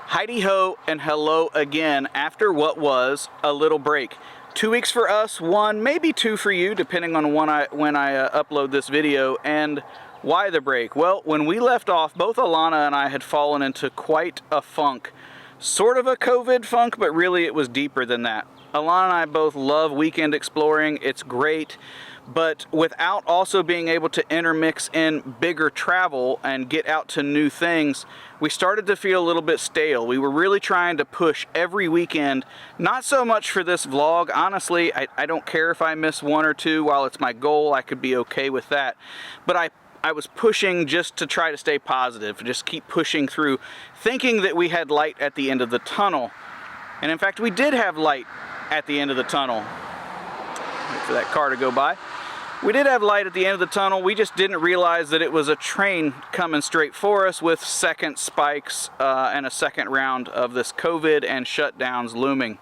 Heidi ho and hello again after what was a little break. 2 weeks for us, one, maybe two for you, depending on when I upload this video. And why the break? Well, when we left off, both Alana and I had fallen into quite a funk. Sort of a COVID funk, but really it was deeper than that. Alana and I both love weekend exploring. It's great. But without also being able to intermix in bigger travel and get out to new things, we started to feel a little bit stale. We were really trying to push every weekend, not so much for this vlog. Honestly, I don't care if I miss one or two. While it's my goal, I could be okay with that. But I was pushing just to try to stay positive, just keep pushing through, thinking that we had light at the end of the tunnel. And in fact, we did have light at the end of the tunnel. Wait for that car to go by. We did have light at the end of the tunnel. We just didn't realize that it was a train coming straight for us with second spikes and a second round of this COVID and shutdowns looming.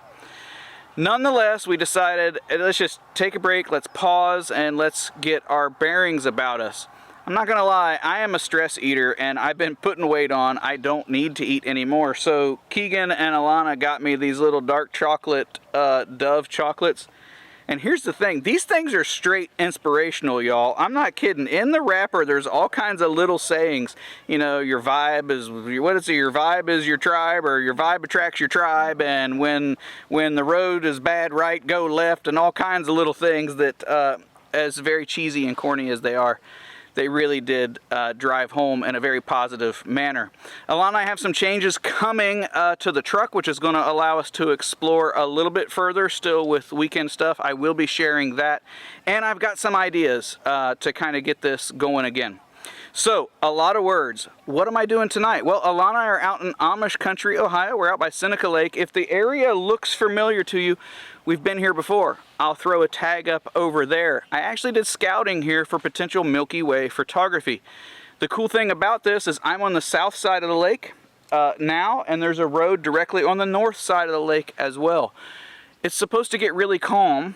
Nonetheless, we decided, let's just take a break, let's pause, and let's get our bearings about us. I'm not gonna lie, I am a stress eater and I've been putting weight on. I don't need to eat anymore. So Keegan and Alana got me these little dark chocolate Dove chocolates. And here's the thing, these things are straight inspirational, y'all. I'm not kidding. In the wrapper, there's all kinds of little sayings. You know, your vibe is, what is it? Your vibe is your tribe, or your vibe attracts your tribe. And when the road is bad, right, go left, and all kinds of little things that, as very cheesy and corny as they are, they really did drive home in a very positive manner. Alana and I have some changes coming to the truck, which is going to allow us to explore a little bit further, still with weekend stuff. I will be sharing that. And I've got some ideas to kind of get this going again. So, a lot of words. What am I doing tonight? Well, Alana and I are out in Amish country, Ohio. We're out by Seneca Lake. If the area looks familiar to you, we've been here before. I'll throw a tag up over there. I actually did scouting here for potential Milky Way photography. The cool thing about this is I'm on the south side of the lake now, and there's a road directly on the north side of the lake as well. It's supposed to get really calm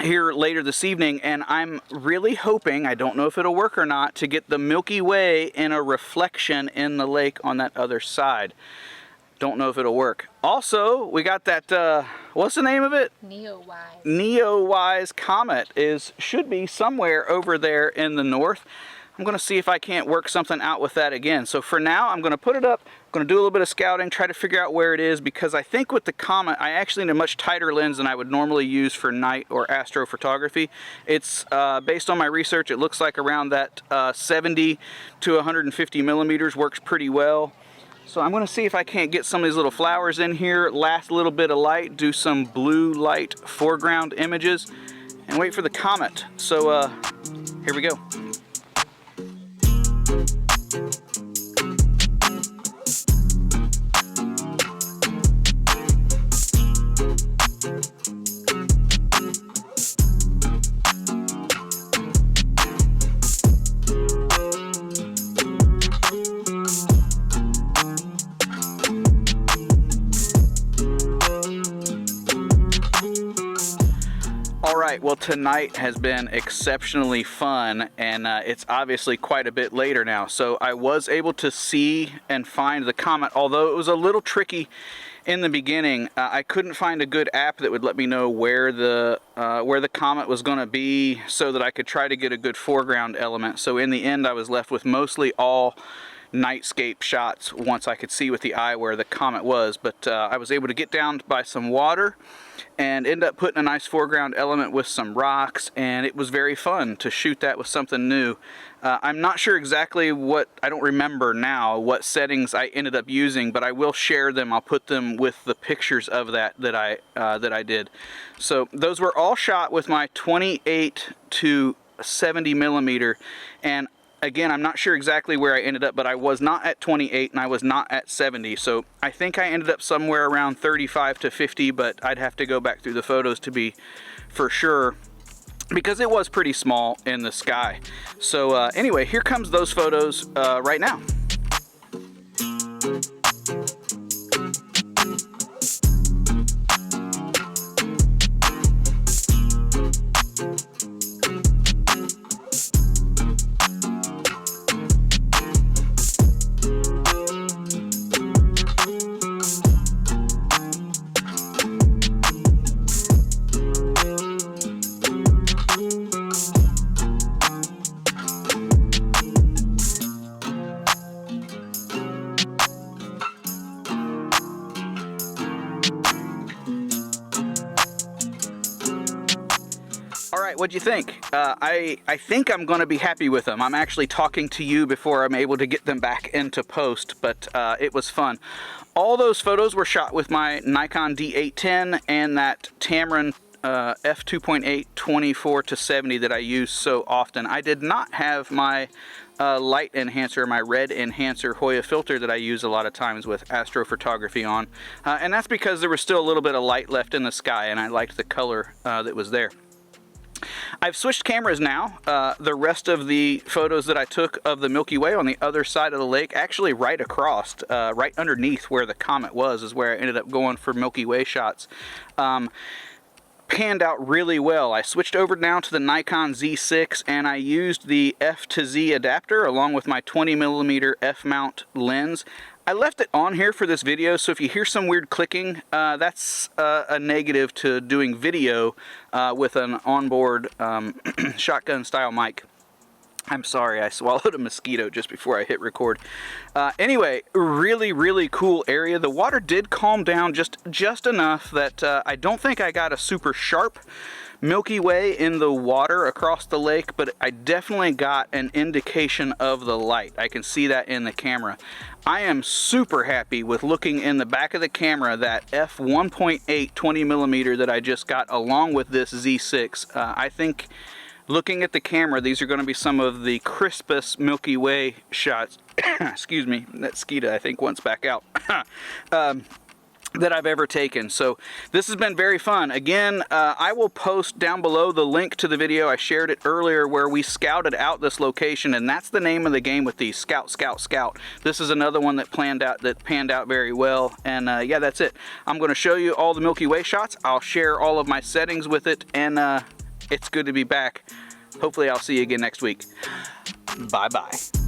here later this evening, and I'm really hoping, I don't know if it'll work or not, to get the Milky Way in a reflection in the lake on that other side. Don't know if it'll work. Also, we got that, what's the name of it? NEOWISE. NEOWISE Comet should be somewhere over there in the north. I'm going to see if I can't work something out with that again. So for now, I'm going to put it up. I'm going to do a little bit of scouting, try to figure out where it is, because I think with the Comet, I actually need a much tighter lens than I would normally use for night or astrophotography. It's, based on my research, it looks like around that 70 to 150 millimeters works pretty well. So I'm going to see if I can't get some of these little flowers in here, last little bit of light, do some blue light foreground images, and wait for the Comet. So here we go. Well, tonight has been exceptionally fun, and it's obviously quite a bit later now. So I was able to see and find the Comet, although it was a little tricky in the beginning. I couldn't find a good app that would let me know where the Comet was going to be, so that I could try to get a good foreground element. So in the end, I was left with mostly all nightscape shots once I could see with the eye where the Comet was. But I was able to get down by some water and end up putting a nice foreground element with some rocks, and it was very fun to shoot that with something new. I'm not sure exactly I don't remember now what settings I ended up using, but I will share them. I'll put them with the pictures of that I did. So those were all shot with my 28 to 70 millimeter, and again, I'm not sure exactly where I ended up, but I was not at 28 and I was not at 70. So I think I ended up somewhere around 35 to 50, but I'd have to go back through the photos to be for sure, because it was pretty small in the sky. So anyway, here comes those photos right now. What'd you think? I think I'm going to be happy with them. I'm actually talking to you before I'm able to get them back into post, but it was fun. All those photos were shot with my Nikon D810 and that Tamron f2.8 24-70 that I use so often. I did not have my light enhancer, my red enhancer Hoya filter that I use a lot of times with astrophotography on, and that's because there was still a little bit of light left in the sky and I liked the color that was there. I've switched cameras now. The rest of the photos that I took of the Milky Way on the other side of the lake, actually right across, right underneath where the comet was, is where I ended up going for Milky Way shots. Panned out really well. I switched over now to the Nikon Z6 and I used the F to Z adapter along with my 20mm f-mount lens. I left it on here for this video, so if you hear some weird clicking, that's a negative to doing video with an onboard shotgun style mic. I'm sorry, I swallowed a mosquito just before I hit record. Anyway, really cool area. The water did calm down just enough that I don't think I got a super sharp Milky Way in the water across the lake, but I definitely got an indication of the light. I can see that in the camera. I am super happy with looking in the back of the camera, that f1.8 20mm that I just got along with this Z6. I think looking at the camera, these are going to be some of the crispest Milky Way shots. Excuse me, that skeeta I think wants back out. That I've ever taken. So this has been very fun. Again, I will post down below the link to the video. I shared it earlier where we scouted out this location, and that's the name of the game with these, Scout, Scout, Scout. This is another one that panned out very well. And yeah, that's it. I'm going to show you all the Milky Way shots. I'll share all of my settings with it, and it's good to be back. Hopefully I'll see you again next week. Bye-bye.